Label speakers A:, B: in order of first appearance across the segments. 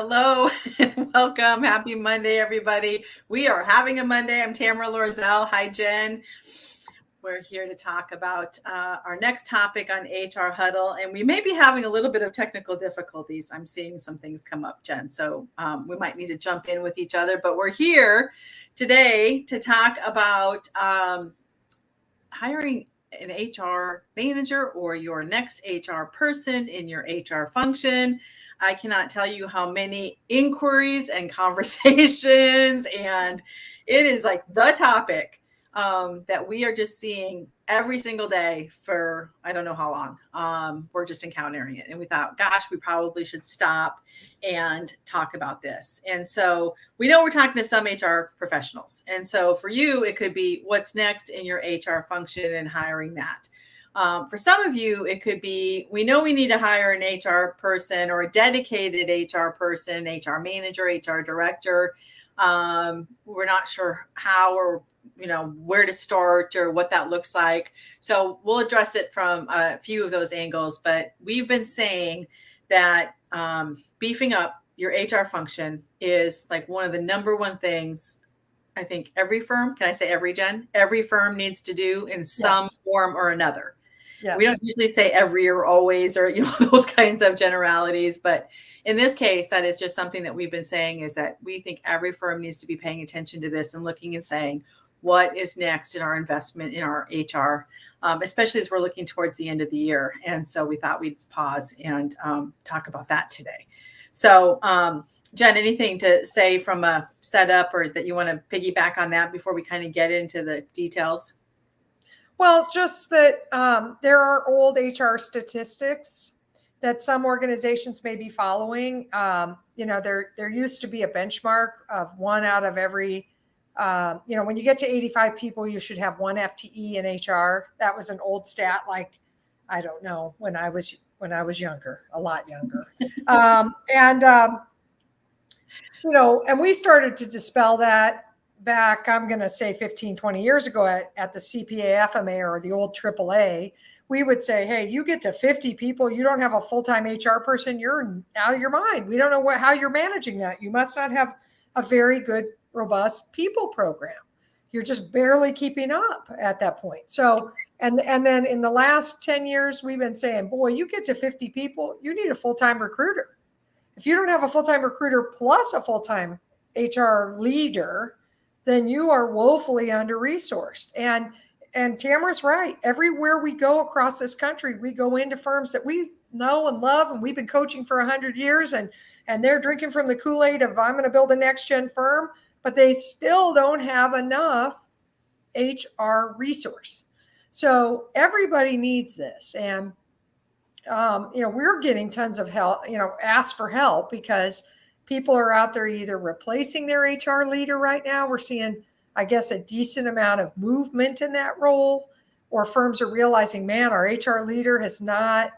A: Hello and welcome. Happy Monday, everybody. We are having a Monday. I'm Tamera Loerzel. Hi, Jen. We're here to talk about our next topic on HR Huddle, and we may be having a little bit of technical difficulties. I'm seeing some things come up, Jen, so we might need to jump in with each other, but we're here today to talk about hiring an HR manager or your next HR person in your HR function. I cannot tell you how many inquiries and conversations, and it is like the topic that we are just seeing every single day for I don't know how long. We're just encountering it. And we thought, gosh, we probably should stop and talk about this. And so we know we're talking to some HR professionals. And so for you, it could be what's next in your HR function and hiring that. For some of you, it could be, we know we need to hire an HR person or a dedicated HR person, HR manager, HR director. We're not sure how or where to start or what that looks like. So we'll address it from a few of those angles. But we've been saying that beefing up your HR function is like one of the number one things I think every firm, can I say every, Jen? Every firm needs to do in some form or another. Yes. We don't usually say every or always or those kinds of generalities, but in this case, that is just something that we've been saying is that we think every firm needs to be paying attention to this and looking and saying, what is next in our investment in our HR, especially as we're looking towards the end of the year. And so we thought we'd pause and talk about that today. So, Jen, anything to say from a setup or that you want to piggyback on that before we kind of get into the details?
B: Well, just that there are old HR statistics that some organizations may be following. There used to be a benchmark of one out of every, when you get to 85 people, you should have one FTE in HR. That was an old stat, like, I don't know, when I was younger, a lot younger. And we started to dispel that back, I'm going to say 15, 20 years ago at the CPA FMA or the old AAA. We would say, hey, you get to 50 people, you don't have a full-time HR person, you're out of your mind. We don't know how you're managing that. You must not have a very good, robust people program. You're just barely keeping up at that point. So, and then in the last 10 years, we've been saying, boy, you get to 50 people, you need a full-time recruiter. If you don't have a full-time recruiter plus a full-time HR leader, then you are woefully under-resourced. And Tamara's right. Everywhere we go across this country, we go into firms that we know and love, and we've been coaching for 100 years, and they're drinking from the Kool-Aid of I'm going to build a next-gen firm, but they still don't have enough HR resource. So everybody needs this. And we're getting tons of help, ask for help because people are out there either replacing their HR leader right now. We're seeing, I guess, a decent amount of movement in that role, or firms are realizing, man, our HR leader has not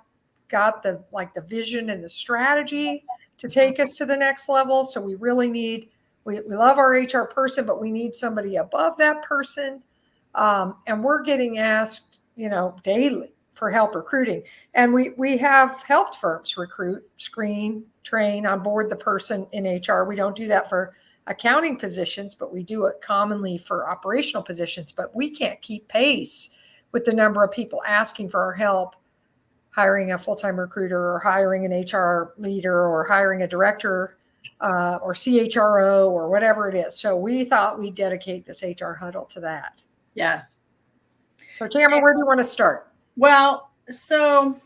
B: got the vision and the strategy to take us to the next level. So we really need, we love our HR person, but we need somebody above that person. And we're getting asked, daily for help recruiting. And we have helped firms recruit, screen, train, onboard the person in HR. We don't do that for accounting positions, but we do it commonly for operational positions. But we can't keep pace with the number of people asking for our help, hiring a full-time recruiter or hiring an HR leader or hiring a director or CHRO or whatever it is. So we thought we'd dedicate this HR huddle to that.
A: Yes.
B: So Tamara, where do you want to start?
A: Well, so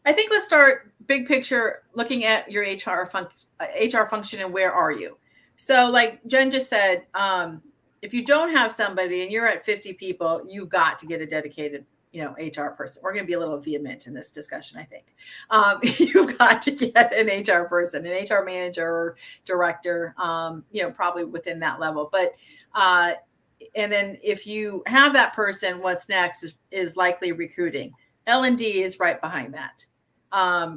A: I think let's start big picture looking at your HR function and where are you? So like Jen just said, if you don't have somebody and you're at 50 people, you've got to get a dedicated, HR person. We're going to be a little vehement in this discussion, I think. You've got to get an HR person, an HR manager or director, probably within that level. But and then if you have that person, what's next is likely recruiting. L&D is right behind that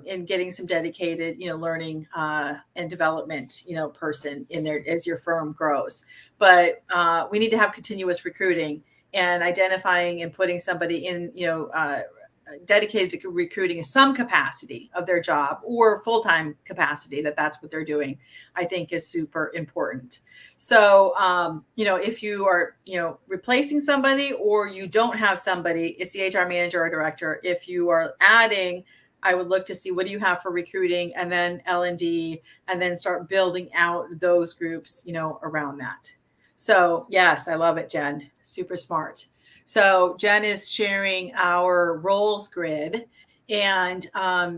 A: in getting some dedicated, learning and development, person in there as your firm grows. But we need to have continuous recruiting and identifying and putting somebody in, dedicated to recruiting in some capacity of their job or full-time capacity, that's what they're doing, I think is super important. So, if you are, replacing somebody or you don't have somebody, it's the HR manager or director. If you are adding, I would look to see what do you have for recruiting and then L&D, and then start building out those groups, around that. So yes, I love it, Jen. Super smart. So Jen is sharing our roles grid, and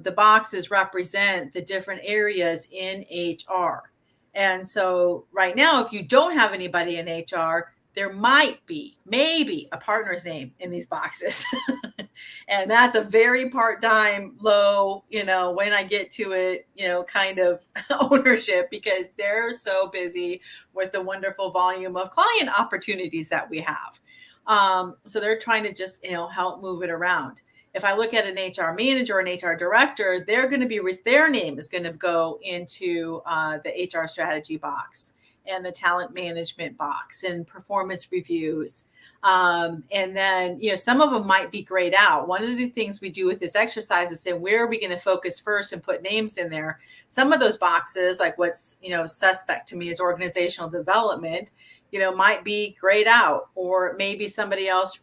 A: the boxes represent the different areas in HR. And so right now, if you don't have anybody in HR, there might be maybe a partner's name in these boxes. And that's a very part-time, low, when I get to it, kind of ownership, because they're so busy with the wonderful volume of client opportunities that we have. So they're trying to just, help move it around. If I look at an HR manager or an HR director, they're going to be, their name is going to go into the HR strategy box and the talent management box and performance reviews. And then, some of them might be grayed out. One of the things we do with this exercise is say, where are we going to focus first and put names in there? Some of those boxes, like what's, suspect to me is organizational development, might be grayed out, or maybe somebody else,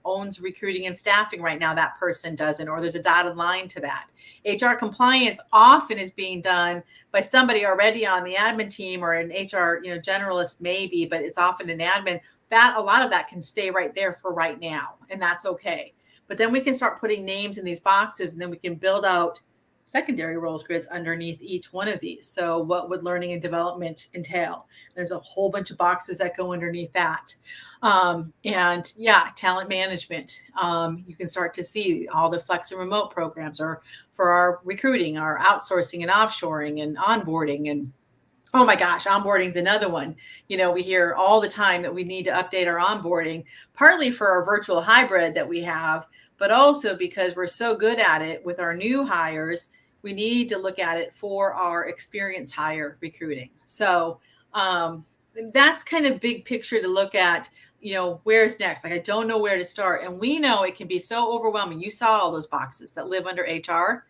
A: owns recruiting and staffing right now. That person doesn't, or there's a dotted line to that. HR compliance often is being done by somebody already on the admin team, or an HR, generalist maybe, but it's often an admin. That a lot of that can stay right there for right now, and that's okay. But then we can start putting names in these boxes, and then we can build out secondary roles grids underneath each one of these. So what would learning and development entail? There's a whole bunch of boxes that go underneath that. And yeah, talent management. You can start to see all the flex and remote programs, or for our recruiting, our outsourcing and offshoring and onboarding. And oh my gosh, onboarding is another one. We hear all the time that we need to update our onboarding, partly for our virtual hybrid that we have, but also because we're so good at it with our new hires. We need to look at it for our experienced hire recruiting. So that's kind of big picture to look at, where's next? Like, I don't know where to start. And we know it can be so overwhelming. You saw all those boxes that live under HR.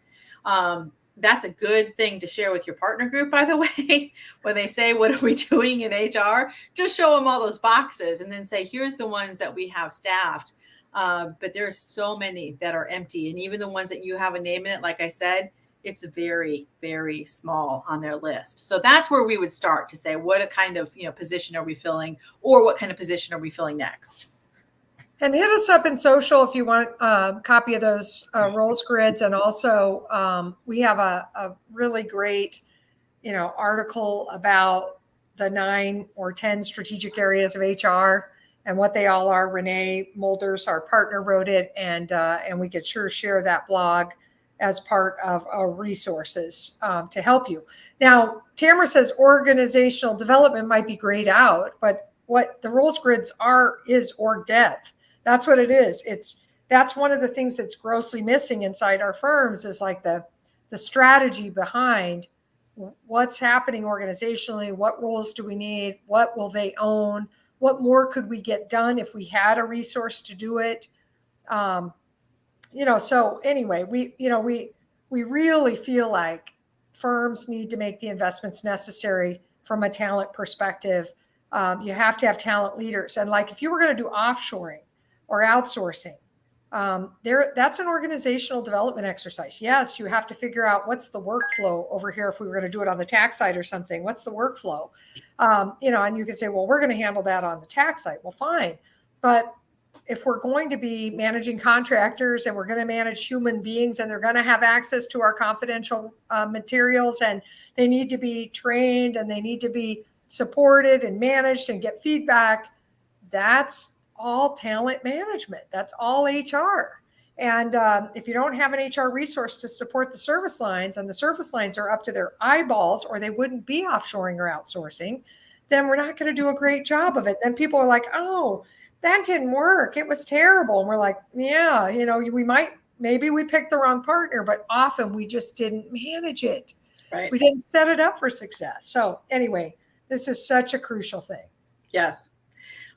A: That's a good thing to share with your partner group, by the way. When they say, what are we doing in HR? Just show them all those boxes and then say, here's the ones that we have staffed. But there's so many that are empty. And even the ones that you have a name in it, like I said, it's very, very small on their list. So that's where we would start to say, what kind of position are we filling, or what kind of position are we filling next?
B: And hit us up in social if you want a copy of those roles grids. And also we have a really great, article about the 9 or 10 strategic areas of HR and what they all are. Renee Mulders, our partner, wrote it, and we could sure share that blog as part of our resources to help you. Now, Tamera says organizational development might be grayed out, but what the roles grids are is org dev. That's what it is. That's one of the things that's grossly missing inside our firms, is like the strategy behind what's happening organizationally. What roles do we need? What will they own? What more could we get done if we had a resource to do it? So anyway, we really feel like firms need to make the investments necessary from a talent perspective. You have to have talent leaders. And like, if you were going to do offshoring or outsourcing, that's an organizational development exercise. Yes, you have to figure out what's the workflow over here. If we were going to do it on the tax side or something, what's the workflow? And you can say, well, we're going to handle that on the tax side. Well, fine. But if we're going to be managing contractors and we're going to manage human beings, and they're going to have access to our confidential materials, and they need to be trained, and they need to be supported and managed and get feedback, that's all talent management. That's all HR. And if you don't have an HR resource to support the service lines, and the service lines are up to their eyeballs, or they wouldn't be offshoring or outsourcing, then we're not going to do a great job of it. Then people are like, oh, that didn't work. It was terrible. And we're like, yeah, maybe we picked the wrong partner, but often we just didn't manage it.
A: Right.
B: We didn't set it up for success. So anyway, this is such a crucial thing.
A: Yes,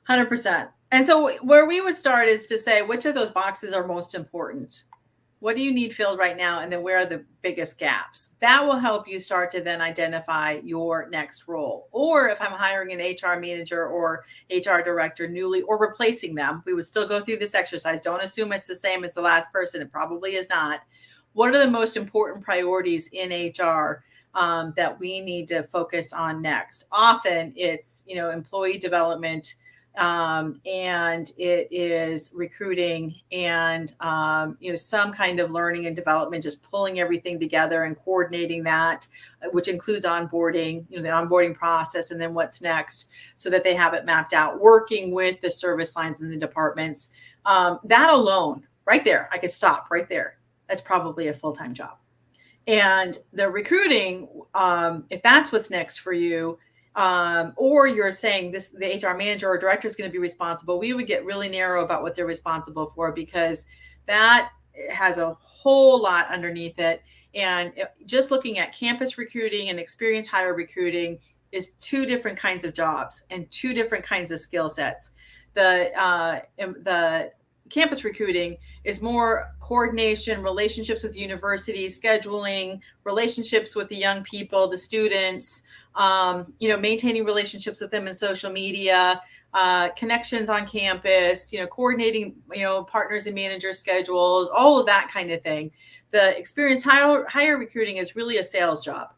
A: 100%. And so where we would start is to say, which of those boxes are most important? What do you need filled right now? And then where are the biggest gaps? That will help you start to then identify your next role. Or if I'm hiring an HR manager or HR director newly or replacing them, we would still go through this exercise. Don't assume it's the same as the last person. It probably is not. What are the most important priorities in HR that we need to focus on next? Often it's, employee development, and it is recruiting and some kind of learning and development, just pulling everything together and coordinating that, which includes onboarding, the onboarding process, and then what's next, so that they have it mapped out, working with the service lines and the departments. That alone, right there, I could stop right there. That's probably a full-time job. And the recruiting, if that's what's next for you, or you're saying the HR manager or director is going to be responsible, we would get really narrow about what they're responsible for, because that has a whole lot underneath it. And just looking at campus recruiting and experienced hire recruiting is two different kinds of jobs and two different kinds of skill sets. The campus recruiting is more coordination, relationships with universities, scheduling, relationships with the young people, the students, maintaining relationships with them in social media, connections on campus, coordinating, partners and manager schedules, all of that kind of thing. The experienced hire recruiting is really a sales job.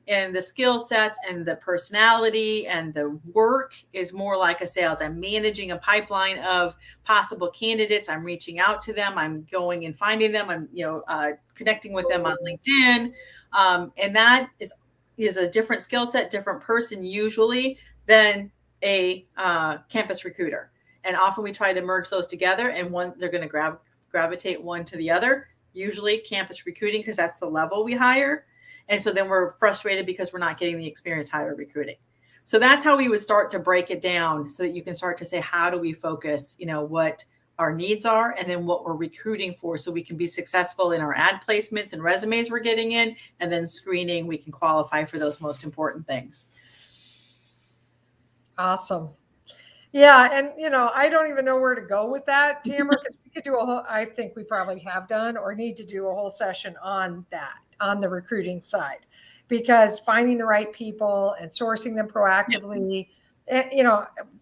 A: And the skill sets and the personality and the work is more like a sales. I'm managing a pipeline of possible candidates. I'm reaching out to them. I'm going and finding them. I'm, connecting with them on LinkedIn. And that is a different skill set, different person usually than a campus recruiter. And often we try to merge those together, and they're going to gravitate one to the other. Usually campus recruiting, because that's the level we hire. And so then we're frustrated because we're not getting the experienced hire recruiting. So that's how we would start to break it down, so that you can start to say, how do we focus, what our needs are, and then what we're recruiting for, so we can be successful in our ad placements and resumes we're getting in, and then screening, we can qualify for those most important things.
B: Awesome. Yeah. And, I don't even know where to go with that, Tamera, because we could do I think we probably have done or need to do a whole session on that, on the recruiting side, because finding the right people and sourcing them proactively,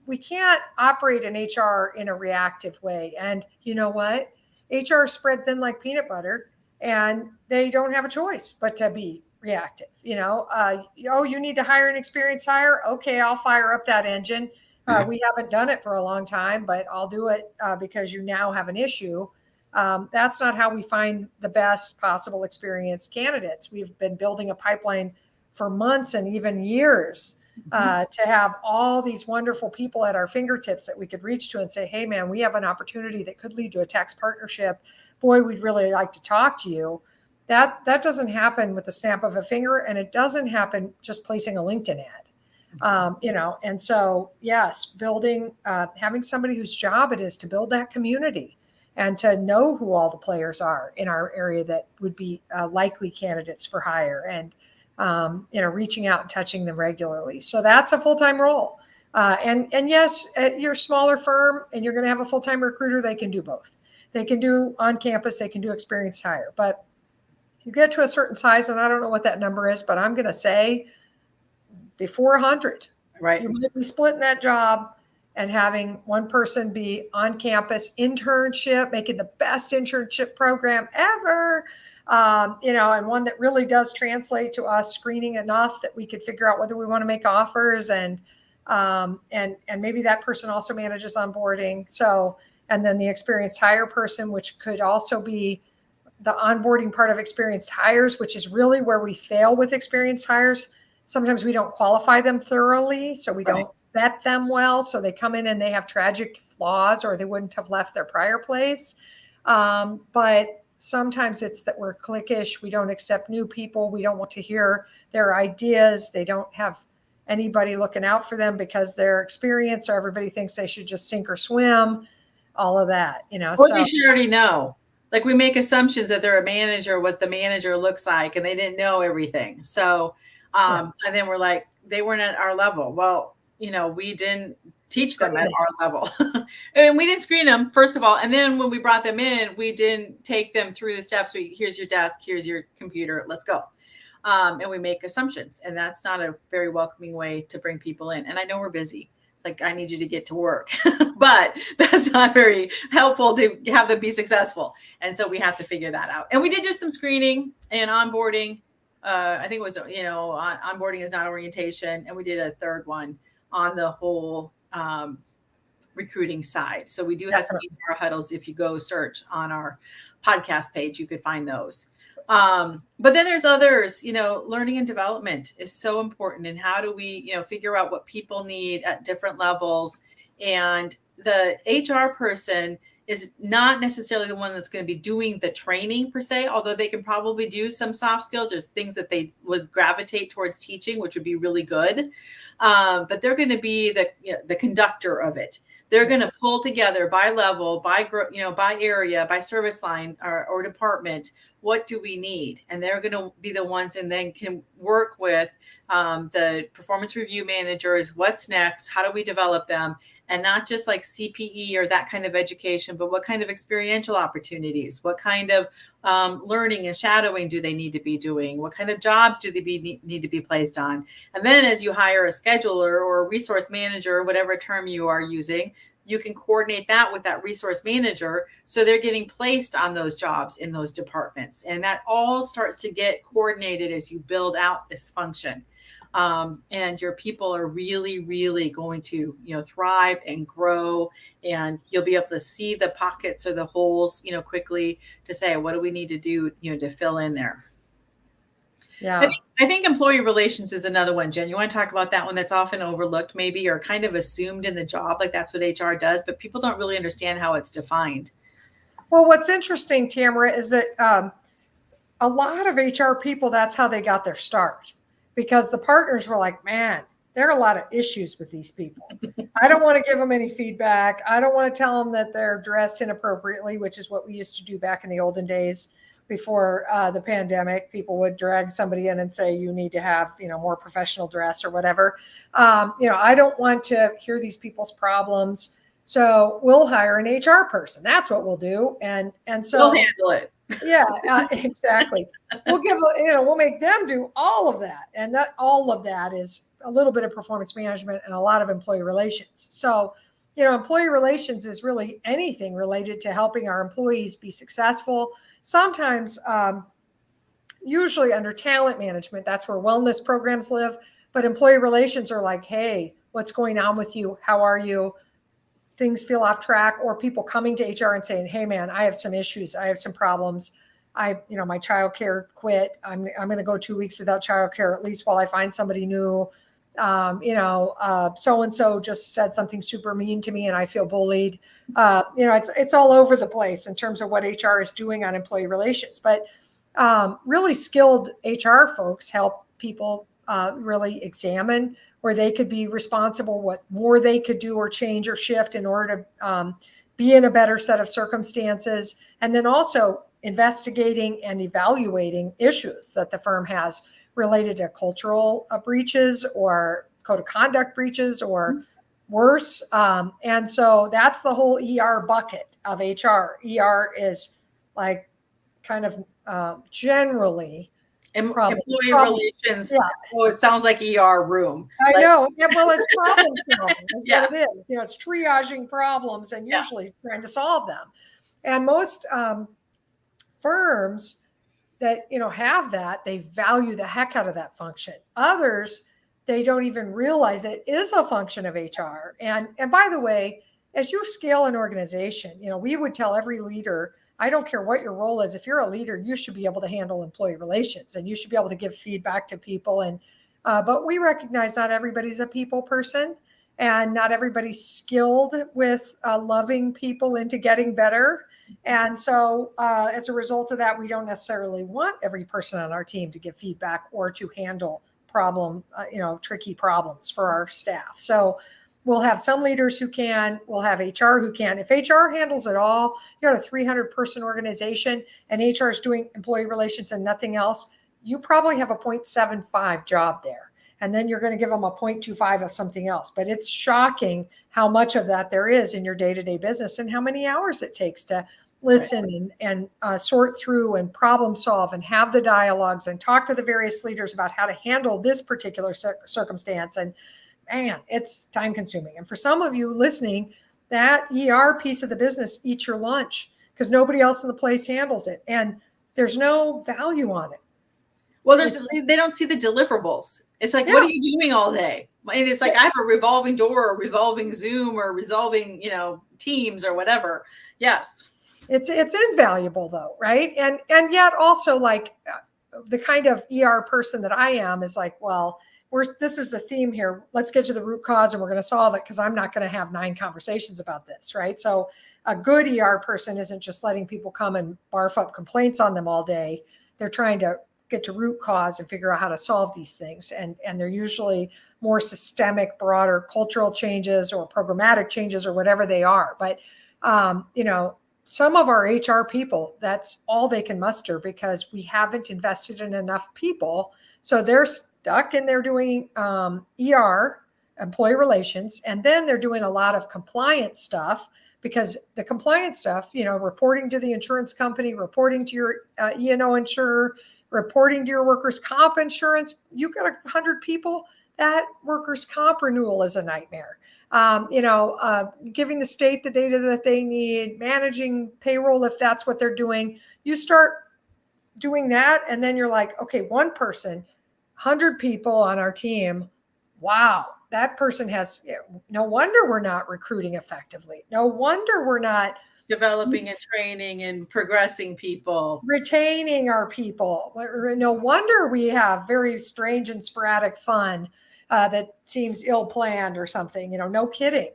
B: we can't operate in HR in a reactive way. And you know what? HR is spread thin like peanut butter, and they don't have a choice but to be reactive. You need to hire an experienced hire. Okay, I'll fire up that engine. We haven't done it for a long time, but I'll do it because you now have an issue. That's not how we find the best possible experienced candidates. We've been building a pipeline for months and even years to have all these wonderful people at our fingertips that we could reach to and say, hey, man, we have an opportunity that could lead to a tax partnership. Boy, we'd really like to talk to you. That doesn't happen with the snap of a finger, and it doesn't happen just placing a LinkedIn ad. And so, yes, having somebody whose job it is to build that community and to know who all the players are in our area that would be likely candidates for hire, and, reaching out and touching them regularly. So that's a full-time role. And yes, at your smaller firm and you're going to have a full-time recruiter, they can do both. They can do on campus, they can do experienced hire, but you get to a certain size, and I don't know what that number is, but I'm going to say before 100,
A: right?
B: You might be splitting that job and having one person be on campus internship, making the best internship program ever, and one that really does translate to us screening enough that we could figure out whether we want to make offers, and maybe that person also manages onboarding. So, and then the experienced hire person, which could also be the onboarding part of experienced hires, which is really where we fail with experienced hires. Sometimes we don't qualify them thoroughly, so we don't vet them well. So they come in and they have tragic flaws, or they wouldn't have left their prior place. But sometimes it's that we're cliquish. We don't accept new people. We don't want to hear their ideas. They don't have anybody looking out for them because they're experienced, or everybody thinks they should just sink or swim, all of that,
A: Or they should already know. Like, we make assumptions that they're a manager, what the manager looks like, and they didn't know everything. So, and then we're like, they weren't at our level. Well, we didn't teach them at our level. And we didn't screen them, first of all. And then when we brought them in, we didn't take them through the steps. Here's your desk, here's your computer, let's go. And we make assumptions. And that's not a very welcoming way to bring people in. And I know we're busy. It's like, I need you to get to work. But that's not very helpful to have them be successful. And so we have to figure that out. And we did do some screening and onboarding. I think it was, onboarding is not orientation. And we did a third one on the whole recruiting side. So we do have some HR huddles. If you go search on our podcast page, you could find those. But then there's others, learning and development is so important. And how do we, figure out what people need at different levels? And the HR person is not necessarily the one that's going to be doing the training per se, although they can probably do some soft skills. There's things that they would gravitate towards teaching, which would be really good. But they're going to be the conductor of it. They're going to pull together by level, by area, by service line or department. What do we need? And they're going to be the ones and then can work with the performance review managers. What's next? How do we develop them? And not just like CPE or that kind of education, but what kind of experiential opportunities? What kind of learning and shadowing do they need to be doing? What kind of jobs do they need to be placed on? And then as you hire a scheduler or a resource manager, whatever term you are using, you can coordinate that with that resource manager. So they're getting placed on those jobs in those departments. And that all starts to get coordinated as you build out this function. And your people are really, really going to, thrive and grow, and you'll be able to see the pockets or the holes, quickly to say, what do we need to do, to fill in there?
B: Yeah.
A: I think employee relations is another one. Jen, you want to talk about that one that's often overlooked maybe, or kind of assumed in the job, like that's what HR does, but people don't really understand how it's defined.
B: Well, what's interesting, Tamera, is that a lot of HR people, that's how they got their start, because the partners were like, man, there are a lot of issues with these people. I don't want to give them any feedback. I don't want to tell them that they're dressed inappropriately, which is what we used to do back in the olden days before the pandemic. People would drag somebody in and say, you need to have, more professional dress or whatever. I don't want to hear these people's problems. So we'll hire an HR person. That's what we'll do. And so
A: we'll handle it.
B: Yeah, exactly. We'll make them do all of that. And all of that is a little bit of performance management and a lot of employee relations. So, employee relations is really anything related to helping our employees be successful. Sometimes, usually under talent management, that's where wellness programs live. But employee relations are like, hey, what's going on with you? How are you? Things feel off track, or people coming to HR and saying, hey man, I have some issues. I have some problems. My childcare quit. I'm going to go 2 weeks without childcare, at least while I find somebody new. So-and-so just said something super mean to me and I feel bullied. It's all over the place in terms of what HR is doing on employee relations, but really skilled HR folks help people really examine where they could be responsible, what more they could do or change or shift in order to be in a better set of circumstances. And then also investigating and evaluating issues that the firm has related to cultural breaches or code of conduct breaches or worse. And so that's the whole ER bucket of HR. ER is like kind of generally
A: employee relations.
B: Yeah.
A: Oh, it sounds like ER room.
B: I know. Yeah, well, it's problem solving.
A: Yeah.
B: What it is. It's triaging problems and usually trying to solve them. And most firms that have that, they value the heck out of that function. Others, they don't even realize it is a function of HR. And by the way, as you scale an organization, we would tell every leader, I don't care what your role is. If you're a leader, you should be able to handle employee relations and you should be able to give feedback to people. And but we recognize not everybody's a people person and not everybody's skilled with loving people into getting better. And so as a result of that, we don't necessarily want every person on our team to give feedback or to handle tricky problems for our staff. So we'll have some leaders who can, we'll have HR who can. If HR handles it all, you got a 300-person organization and HR is doing employee relations and nothing else, you probably have a 0.75 job there. and then you're going to give them a 0.25 of something else. But it's shocking how much of that there is in your day-to-day business and how many hours it takes to listen and sort through and problem solve and have the dialogues and talk to the various leaders about how to handle this particular circumstance. And man, it's time consuming. And for some of you listening, that ER piece of the business eats your lunch because nobody else in the place handles it. And there's no value on it.
A: Well, they don't see the deliverables. It's like, what are you doing all day? And it's like, I have a revolving door or revolving Zoom or resolving, Teams or whatever. Yes.
B: It's invaluable though, right? And yet also like the kind of ER person that I am is like, well, this is the theme here. Let's get to the root cause and we're going to solve it because I'm not going to have 9 conversations about this, right? So a good ER person isn't just letting people come and barf up complaints on them all day. They're trying to get to root cause and figure out how to solve these things. And they're usually more systemic, broader cultural changes or programmatic changes or whatever they are. But, some of our HR people, that's all they can muster because we haven't invested in enough people. So they're stuck and they're doing ER, employee relations, and then they're doing a lot of compliance stuff because the compliance stuff, reporting to the insurance company, reporting to your E&O insurer, reporting to your workers' comp insurance. You got 100 people, that workers' comp renewal is a nightmare. Giving the state the data that they need, managing payroll if that's what they're doing. You start doing that, and then you're like, okay, one person, 100 people on our team. Wow, that person has, no wonder we're not recruiting effectively. No wonder we're not
A: developing and training and progressing people,
B: retaining our people. No wonder we have very strange and sporadic fun that seems ill-planned or something, no kidding,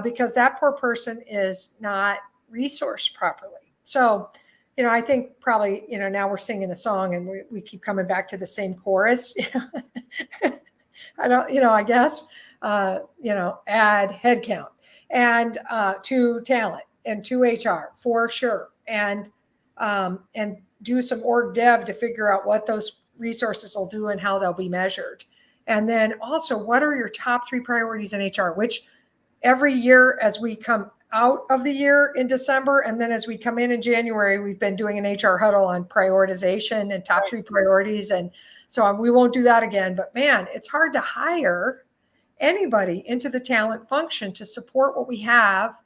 B: because that poor person is not resourced properly. So, I think probably, now we're singing a song and we keep coming back to the same chorus. I guess, add headcount and to talent and to HR for sure. And do some org dev to figure out what those resources will do and how they'll be measured. And then also, what are your top 3 priorities in HR, which every year as we come out of the year in December, and then as we come in January, we've been doing an HR huddle on prioritization and top 3 priorities. And so we won't do that again, but man, it's hard to hire anybody into the talent function to support what we have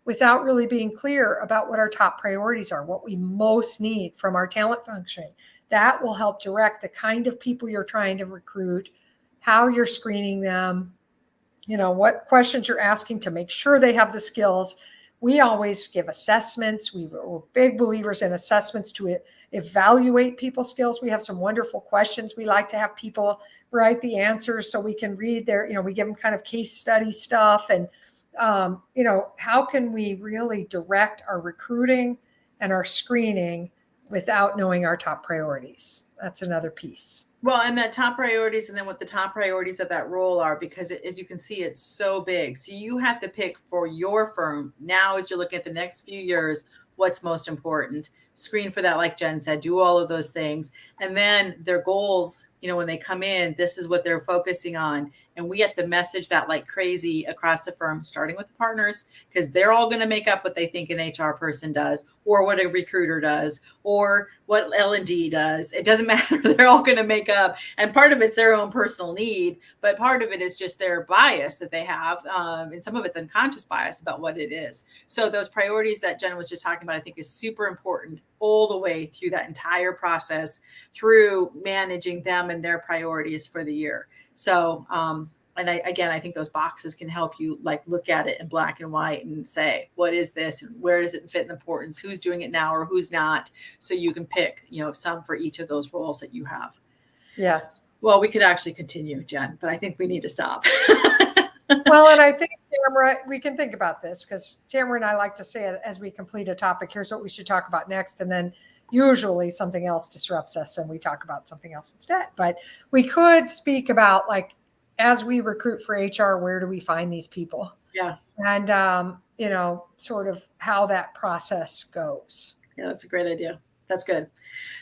B: without really being clear about what our top priorities are, what we most need from our talent function. That will help direct the kind of people you're trying to recruit, how you're screening them, what questions you're asking to make sure they have the skills. We always give assessments. We're big believers in assessments to evaluate people's skills. We have some wonderful questions. We like to have people write the answers so we can read we give them kind of case study stuff. And, how can we really direct our recruiting and our screening without knowing our top priorities? That's another piece.
A: Well, and that top priorities, and then what the top priorities of that role are, because as you can see, it's so big. So you have to pick for your firm now as you look at the next few years, what's most important. Screen for that, like Jen said, do all of those things. And then their goals, when they come in, this is what they're focusing on. And we have to message that like crazy across the firm, starting with the partners, because they're all going to make up what they think an HR person does, or what a recruiter does, or what L&D does. It doesn't matter. They're all going to make up. And part of it's their own personal need, but part of it is just their bias that they have. And some of it's unconscious bias about what it is. So those priorities that Jen was just talking about, I think is super important all the way through that entire process, through managing them and their priorities for the year. So, and I think those boxes can help you like look at it in black and white and say, what is this and where does it fit in importance? Who's doing it now or who's not? So you can pick, some for each of those roles that you have.
B: Yes.
A: Well, we could actually continue, Jen, but I think we need to stop.
B: Well, and I think, Tamera, we can think about this because Tamera and I like to say as we complete a topic, here's what we should talk about next. And then usually something else disrupts us and we talk about something else instead. But we could speak about like, as we recruit for HR, where do we find these people?
A: Yeah.
B: And, sort of how that process goes.
A: Yeah, that's a great idea. That's good.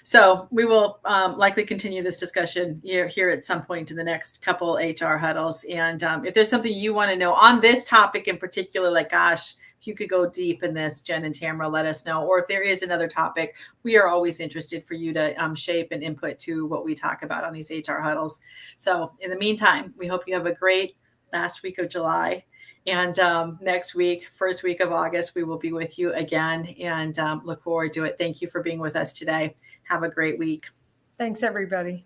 A: So we will likely continue this discussion here at some point in the next couple HR huddles. And if there's something you want to know on this topic in particular, like, gosh, if you could go deep in this, Jen and Tamara, let us know. Or if there is another topic, we are always interested for you to shape and input to what we talk about on these HR huddles. So in the meantime, we hope you have a great last week of July. And next week, first week of August, we will be with you again, and look forward to it. Thank you for being with us today. Have a great week.
B: Thanks, everybody.